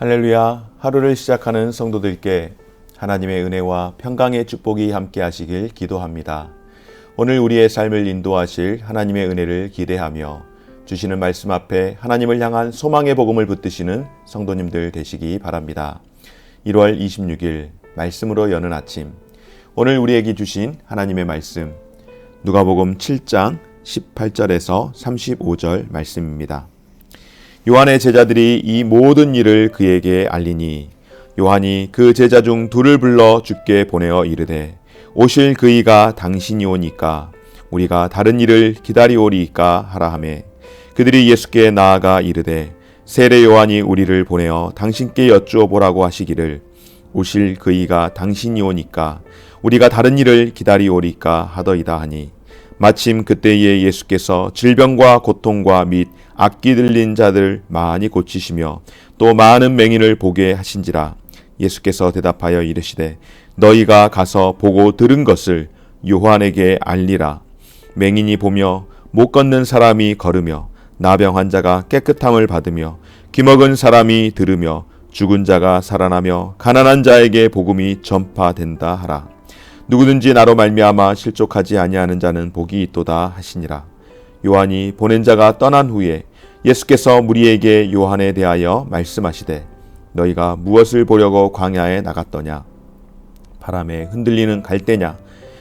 할렐루야. 하루를 시작하는 성도들께 하나님의 은혜와 평강의 축복이 함께 하시길 기도합니다. 오늘 우리의 삶을 인도하실 하나님의 은혜를 기대하며 주시는 말씀 앞에 하나님을 향한 소망의 복음을 붙드시는 성도님들 되시기 바랍니다. 1월 26일 말씀으로 여는 아침, 오늘 우리에게 주신 하나님의 말씀 누가복음 7장 18절에서 35절 말씀입니다. 요한의 제자들이 이 모든 일을 그에게 알리니 요한이 그 제자 중 둘을 불러 주께 보내어 이르되 오실 그이가 당신이 오니까 우리가 다른 일을 기다리오리이까 하라 하매 그들이 예수께 나아가 이르되 세례 요한이 우리를 보내어 당신께 여쭈어 보라고 하시기를 오실 그이가 당신이 오니까 우리가 다른 일을 기다리오리이까 하더이다 하니 마침 그때에 예수께서 질병과 고통과 및 악기 들린 자들 많이 고치시며 또 많은 맹인을 보게 하신지라. 예수께서 대답하여 이르시되 너희가 가서 보고 들은 것을 요한에게 알리라. 맹인이 보며 못 걷는 사람이 걸으며 나병 환자가 깨끗함을 받으며 귀먹은 사람이 들으며 죽은 자가 살아나며 가난한 자에게 복음이 전파된다 하라. 누구든지 나로 말미암아 실족하지 아니하는 자는 복이 있도다 하시니라. 요한이 보낸 자가 떠난 후에 예수께서 무리에게 요한에 대하여 말씀하시되 너희가 무엇을 보려고 광야에 나갔더냐? 바람에 흔들리는 갈대냐?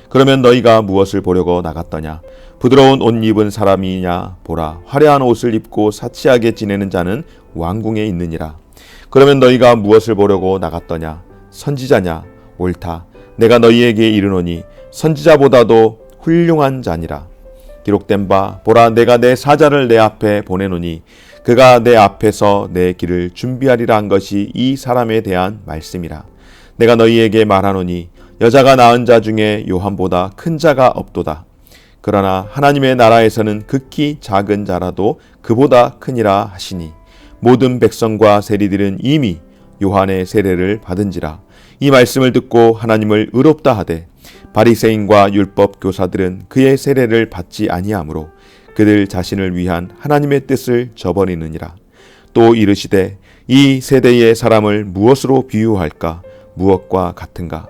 그러면 너희가 무엇을 보려고 나갔더냐? 부드러운 옷 입은 사람이냐? 보라, 화려한 옷을 입고 사치하게 지내는 자는 왕궁에 있느니라. 그러면 너희가 무엇을 보려고 나갔더냐? 선지자냐? 옳다. 내가 너희에게 이르노니 선지자보다도 훌륭한 자니라. 기록된 바 보라, 내가 내 사자를 내 앞에 보내노니 그가 내 앞에서 내 길을 준비하리라 한 것이 이 사람에 대한 말씀이라. 내가 너희에게 말하노니 여자가 낳은 자 중에 요한보다 큰 자가 없도다. 그러나 하나님의 나라에서는 극히 작은 자라도 그보다 크니라 하시니 모든 백성과 세리들은 이미 요한의 세례를 받은지라. 이 말씀을 듣고 하나님을 의롭다 하되 바리새인과 율법 교사들은 그의 세례를 받지 아니하므로 그들 자신을 위한 하나님의 뜻을 저버리느니라. 또 이르시되 이 세대의 사람을 무엇으로 비유할까? 무엇과 같은가?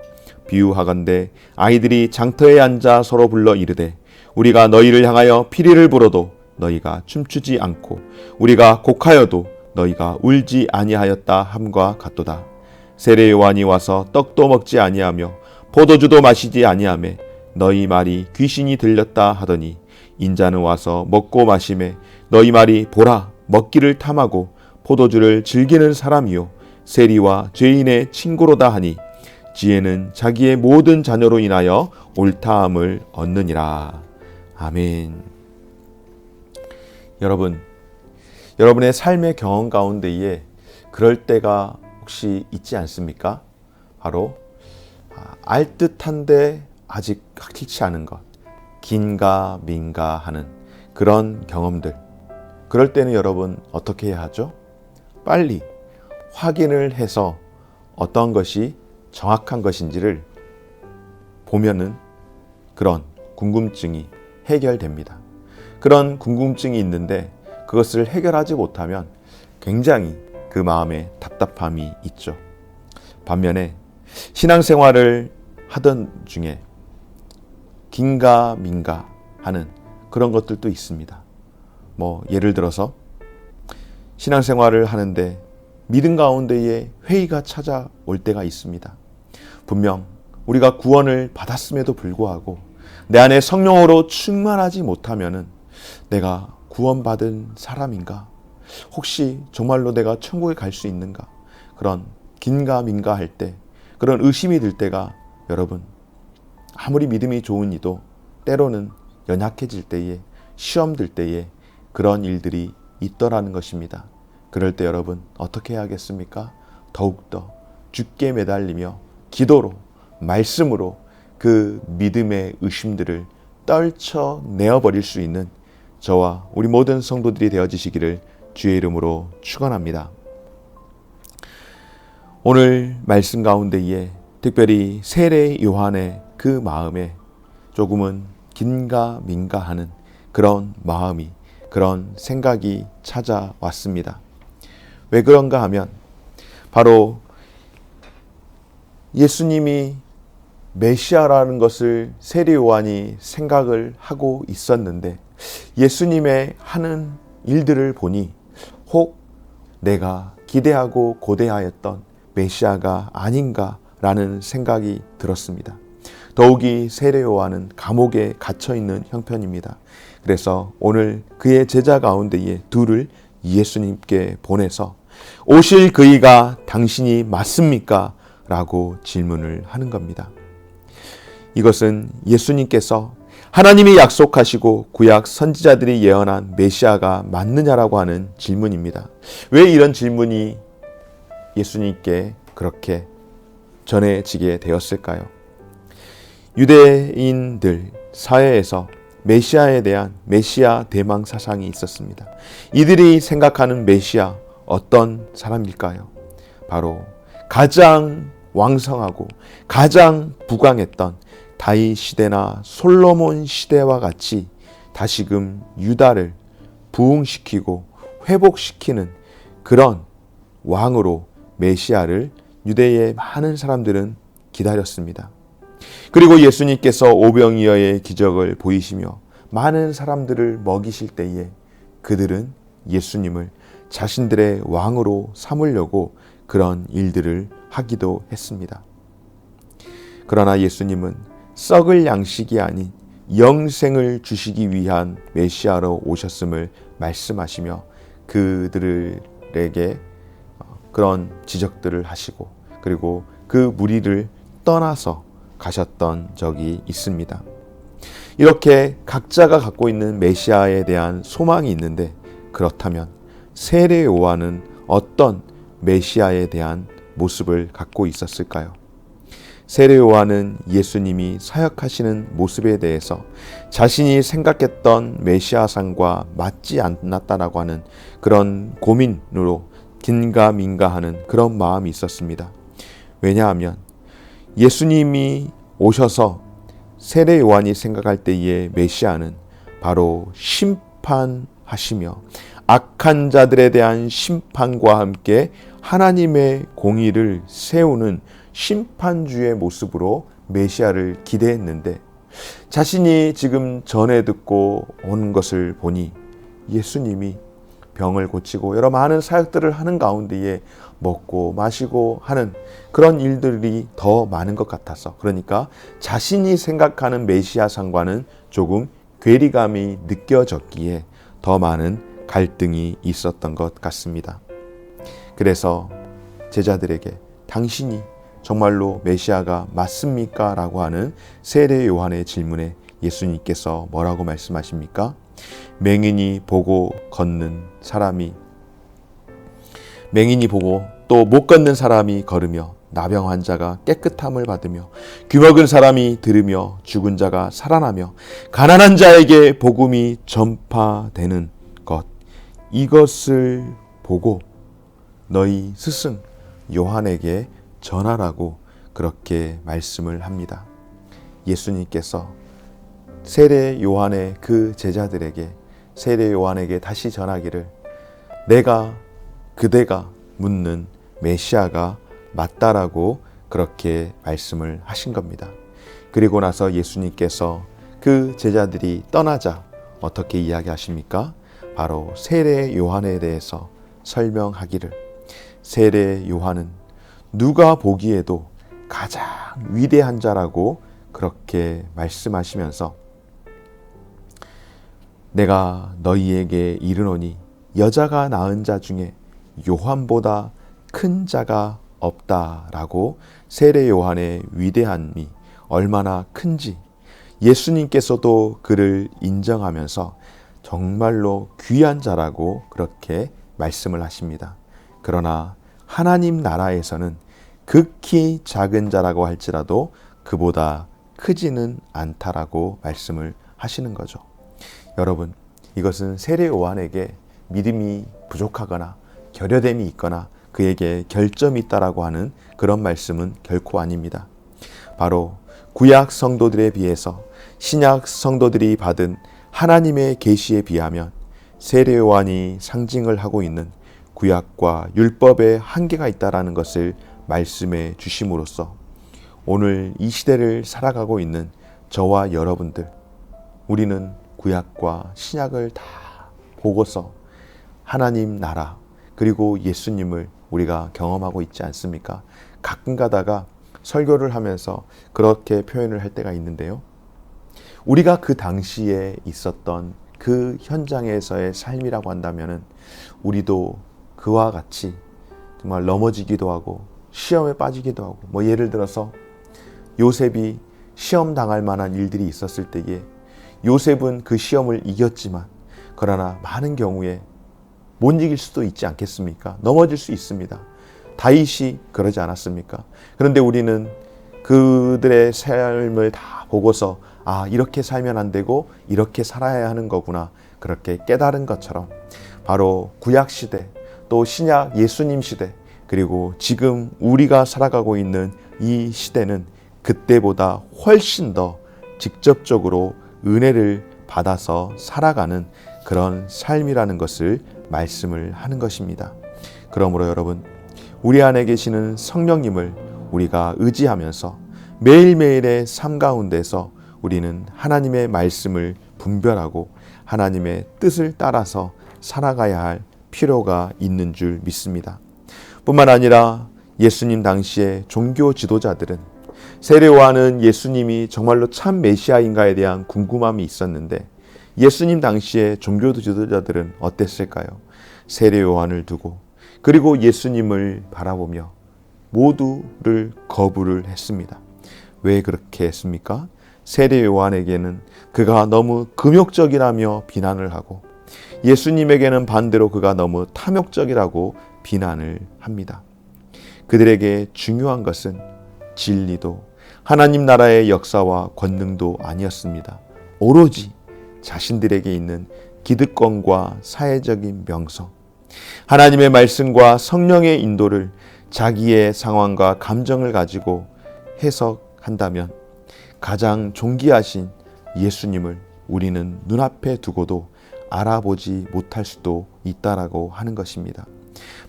비유하건대 아이들이 장터에 앉아 서로 불러 이르되 우리가 너희를 향하여 피리를 불어도 너희가 춤추지 않고 우리가 곡하여도 너희가 울지 아니하였다 함과 같도다. 세례 요한이 와서 떡도 먹지 아니하며 포도주도 마시지 아니하매 너희 말이 귀신이 들렸다 하더니 인자는 와서 먹고 마시매 너희 말이 보라 먹기를 탐하고 포도주를 즐기는 사람이요 세리와 죄인의 친구로다 하니 지혜는 자기의 모든 자녀로 인하여 옳다함을 얻느니라. 아멘. 여러분의 삶의 경험 가운데에 그럴 때가 혹시 있지 않습니까? 바로 알듯한데 아직 확실치 않은 것, 긴가 민가 하는 그런 경험들. 그럴 때는 여러분 어떻게 해야 하죠? 빨리 확인을 해서 어떤 것이 정확한 것인지를 보면은 그런 궁금증이 해결됩니다. 그런 궁금증이 있는데 그것을 해결하지 못하면 굉장히 그 마음에 답답함이 있죠. 반면에 신앙생활을 하던 중에 긴가 민가 하는 그런 것들도 있습니다. 예를 들어서 신앙생활을 하는데 믿음 가운데에 회의가 찾아올 때가 있습니다. 분명 우리가 구원을 받았음에도 불구하고 내 안에 성령으로 충만하지 못하면은 내가 구원받은 사람인가? 혹시 정말로 내가 천국에 갈 수 있는가? 그런 긴가 민가 할 때, 그런 의심이 들 때가 여러분 아무리 믿음이 좋은 이도 때로는 연약해질 때에, 시험 들 때에 그런 일들이 있더라는 것입니다. 그럴 때 여러분 어떻게 해야겠습니까? 더욱더 주께 매달리며 기도로, 말씀으로 그 믿음의 의심들을 떨쳐내어버릴 수 있는 저와 우리 모든 성도들이 되어지시기를 주의 이름으로 축원합니다. 오늘 말씀 가운데에 특별히 세례 요한의 그 마음에 조금은 긴가 민가 하는 그런 마음이, 그런 생각이 찾아왔습니다. 왜 그런가 하면 바로 예수님이 메시아라는 것을 세례 요한이 생각을 하고 있었는데 예수님의 하는 일들을 보니 혹 내가 기대하고 고대하였던 메시아가 아닌가라는 생각이 들었습니다. 더욱이 세례 요한은 감옥에 갇혀 있는 형편입니다. 그래서 오늘 그의 제자 가운데에 둘을 예수님께 보내서 오실 그이가 당신이 맞습니까? 라고 질문을 하는 겁니다. 이것은 예수님께서 하나님이 약속하시고 구약 선지자들이 예언한 메시아가 맞느냐라고 하는 질문입니다. 왜 이런 질문이 예수님께 그렇게 전해지게 되었을까요? 유대인들 사회에서 메시아에 대한 메시아 대망 사상이 있었습니다. 이들이 생각하는 메시아 어떤 사람일까요? 바로 가장 왕성하고 가장 부강했던 다윗 시대나 솔로몬 시대와 같이 다시금 유다를 부흥시키고 회복시키는 그런 왕으로 메시아를 유대의 많은 사람들은 기다렸습니다. 그리고 예수님께서 오병이어의 기적을 보이시며 많은 사람들을 먹이실 때에 그들은 예수님을 자신들의 왕으로 삼으려고 그런 일들을 하기도 했습니다. 그러나 예수님은 썩을 양식이 아닌 영생을 주시기 위한 메시아로 오셨음을 말씀하시며 그들에게 그런 지적들을 하시고 그리고 그 무리를 떠나서 가셨던 적이 있습니다. 이렇게 각자가 갖고 있는 메시아에 대한 소망이 있는데 그렇다면 세례 요한은 어떤 메시아에 대한 모습을 갖고 있었을까요? 세례 요한은 예수님이 사역하시는 모습에 대해서 자신이 생각했던 메시아상과 맞지 않았다라고 하는 그런 고민으로 긴가민가하는 그런 마음이 있었습니다. 왜냐하면 예수님이 오셔서 세례 요한이 생각할 때의 메시아는 바로 심판하시며 악한 자들에 대한 심판과 함께 하나님의 공의를 세우는 심판주의 모습으로 메시아를 기대했는데 자신이 지금 전해 듣고 온 것을 보니 예수님이 병을 고치고 여러 많은 사역들을 하는 가운데에 먹고 마시고 하는 그런 일들이 더 많은 것 같아서 그러니까 자신이 생각하는 메시아상과는 조금 괴리감이 느껴졌기에 더 많은 갈등이 있었던 것 같습니다. 그래서 제자들에게 당신이 정말로 메시아가 맞습니까? 라고 하는 세례 요한의 질문에 예수님께서 뭐라고 말씀하십니까? 맹인이 보고 걷는 사람이 맹인이 보고 또 못 걷는 사람이 걸으며 나병 환자가 깨끗함을 받으며 귀먹은 사람이 들으며 죽은 자가 살아나며 가난한 자에게 복음이 전파되는 것 이것을 보고 너희 스승 요한에게 전하라고 그렇게 말씀을 합니다. 예수님께서 세례 요한의 그 제자들에게 세례 요한에게 다시 전하기를 내가 그대가 묻는 메시아가 맞다라고 그렇게 말씀을 하신 겁니다. 그리고 나서 예수님께서 그 제자들이 떠나자 어떻게 이야기하십니까? 바로 세례 요한에 대해서 설명하기를 세례 요한은 누가 보기에도 가장 위대한 자라고 그렇게 말씀하시면서 내가 너희에게 이르노니 여자가 낳은 자 중에 요한보다 큰 자가 없다라고 세례 요한의 위대함이 얼마나 큰지 예수님께서도 그를 인정하면서 정말로 귀한 자라고 그렇게 말씀을 하십니다. 그러나 하나님 나라에서는 극히 작은 자라고 할지라도 그보다 크지는 않다라고 말씀을 하시는 거죠. 여러분, 이것은 세례 요한에게 믿음이 부족하거나 결여됨이 있거나 그에게 결점이 있다라고 하는 그런 말씀은 결코 아닙니다. 바로 구약 성도들에 비해서 신약 성도들이 받은 하나님의 계시에 비하면 세례 요한이 상징을 하고 있는 구약과 율법에 한계가 있다라는 것을 말씀해 주심으로써 오늘 이 시대를 살아가고 있는 저와 여러분들, 우리는 구약과 신약을 다 보고서 하나님 나라 그리고 예수님을 우리가 경험하고 있지 않습니까? 가끔 가다가 설교를 하면서 그렇게 표현을 할 때가 있는데요. 우리가 그 당시에 있었던 그 현장에서의 삶이라고 한다면은 우리도 그와 같이 정말 넘어지기도 하고 시험에 빠지기도 하고, 예를 들어서 요셉이 시험 당할 만한 일들이 있었을 때에 요셉은 그 시험을 이겼지만 그러나 많은 경우에 못 이길 수도 있지 않겠습니까? 넘어질 수 있습니다. 다윗이 그러지 않았습니까? 그런데 우리는 그들의 삶을 다 보고서 이렇게 살면 안 되고 이렇게 살아야 하는 거구나, 그렇게 깨달은 것처럼 바로 구약시대 또 신약 예수님 시대 그리고 지금 우리가 살아가고 있는 이 시대는 그때보다 훨씬 더 직접적으로 은혜를 받아서 살아가는 그런 삶이라는 것을 말씀을 하는 것입니다. 그러므로 여러분, 우리 안에 계시는 성령님을 우리가 의지하면서 매일매일의 삶 가운데서 우리는 하나님의 말씀을 분별하고 하나님의 뜻을 따라서 살아가야 할 필요가 있는 줄 믿습니다. 뿐만 아니라 예수님 당시의 종교 지도자들은 세례요한은 예수님이 정말로 참 메시아인가에 대한 궁금함이 있었는데 예수님 당시의 종교 지도자들은 어땠을까요? 세례요한을 두고 그리고 예수님을 바라보며 모두를 거부를 했습니다. 왜 그렇게 했습니까? 세례요한에게는 그가 너무 금욕적이라며 비난을 하고 예수님에게는 반대로 그가 너무 탐욕적이라고 비난을 합니다. 그들에게 중요한 것은 진리도 하나님 나라의 역사와 권능도 아니었습니다. 오로지 자신들에게 있는 기득권과 사회적인 명성, 하나님의 말씀과 성령의 인도를 자기의 상황과 감정을 가지고 해석한다면 가장 존귀하신 예수님을 우리는 눈앞에 두고도 알아보지 못할 수도 있다라고 하는 것입니다.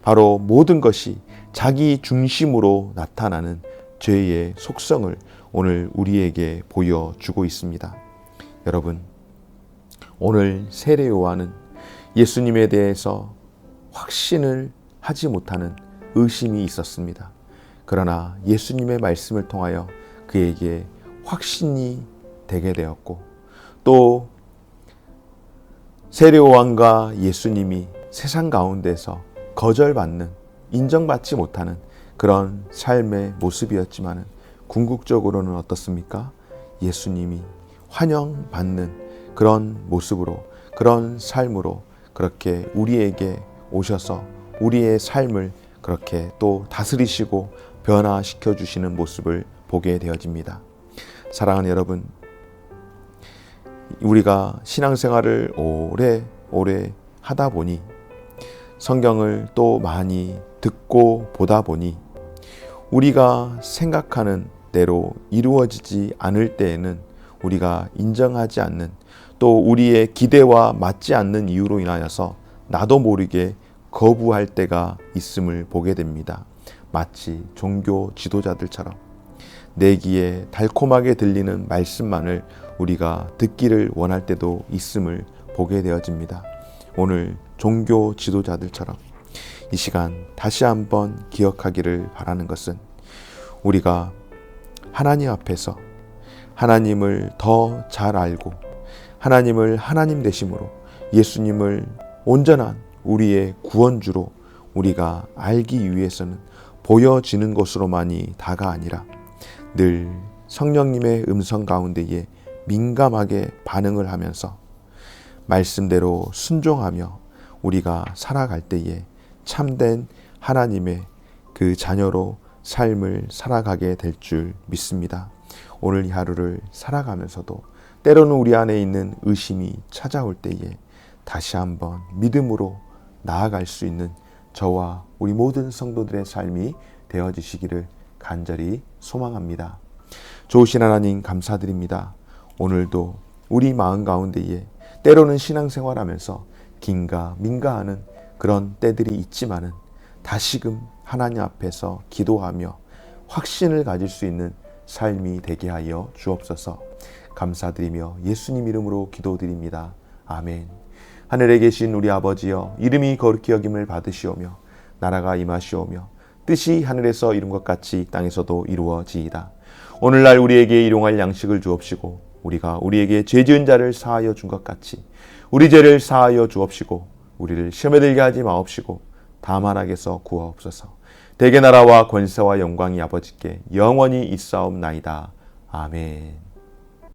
바로 모든 것이 자기 중심으로 나타나는 죄의 속성을 오늘 우리에게 보여주고 있습니다. 여러분, 오늘 세례요한은 예수님에 대해서 확신을 하지 못하는 의심이 있었습니다. 그러나 예수님의 말씀을 통하여 그에게 확신이 되게 되었고, 또 세례요한과 예수님이 세상 가운데서 거절받는, 인정받지 못하는 그런 삶의 모습이었지만 궁극적으로는 어떻습니까? 예수님이 환영받는 그런 모습으로, 그런 삶으로 그렇게 우리에게 오셔서 우리의 삶을 그렇게 또 다스리시고 변화시켜 주시는 모습을 보게 되어집니다. 사랑하는 여러분, 우리가 신앙생활을 오래 하다 보니 성경을 또 많이 듣고 보다 보니 우리가 생각하는 대로 이루어지지 않을 때에는 우리가 인정하지 않는, 또 우리의 기대와 맞지 않는 이유로 인하여서 나도 모르게 거부할 때가 있음을 보게 됩니다. 마치 종교 지도자들처럼 내 귀에 달콤하게 들리는 말씀만을 우리가 듣기를 원할 때도 있음을 보게 되어집니다. 오늘 종교 지도자들처럼 이 시간 다시 한번 기억하기를 바라는 것은 우리가 하나님 앞에서 하나님을 더 잘 알고 하나님을 하나님 되심으로 예수님을 온전한 우리의 구원주로 우리가 알기 위해서는 보여지는 것으로만이 다가 아니라 늘 성령님의 음성 가운데에 민감하게 반응을 하면서 말씀대로 순종하며 우리가 살아갈 때에 참된 하나님의 그 자녀로 삶을 살아가게 될 줄 믿습니다. 오늘 이 하루를 살아가면서도 때로는 우리 안에 있는 의심이 찾아올 때에 다시 한번 믿음으로 나아갈 수 있는 저와 우리 모든 성도들의 삶이 되어지시기를 간절히 소망합니다. 좋으신 하나님 감사드립니다. 오늘도 우리 마음 가운데에 때로는 신앙생활하면서 긴가 민가하는 그런 때들이 있지만은 다시금 하나님 앞에서 기도하며 확신을 가질 수 있는 삶이 되게 하여 주옵소서. 감사드리며 예수님 이름으로 기도드립니다. 아멘. 하늘에 계신 우리 아버지여, 이름이 거룩히 여김을 받으시오며 나라가 임하시오며 뜻이 하늘에서 이룬 것 같이 땅에서도 이루어지이다. 오늘날 우리에게 일용할 양식을 주옵시고 우리가 우리에게 죄 지은 자를 사하여 준 것 같이 우리 죄를 사하여 주옵시고 우리를 시험에 들게 하지 마옵시고 다만 악에서 구하옵소서. 대개 나라와 권세와 영광이 아버지께 영원히 있사옵나이다. 아멘.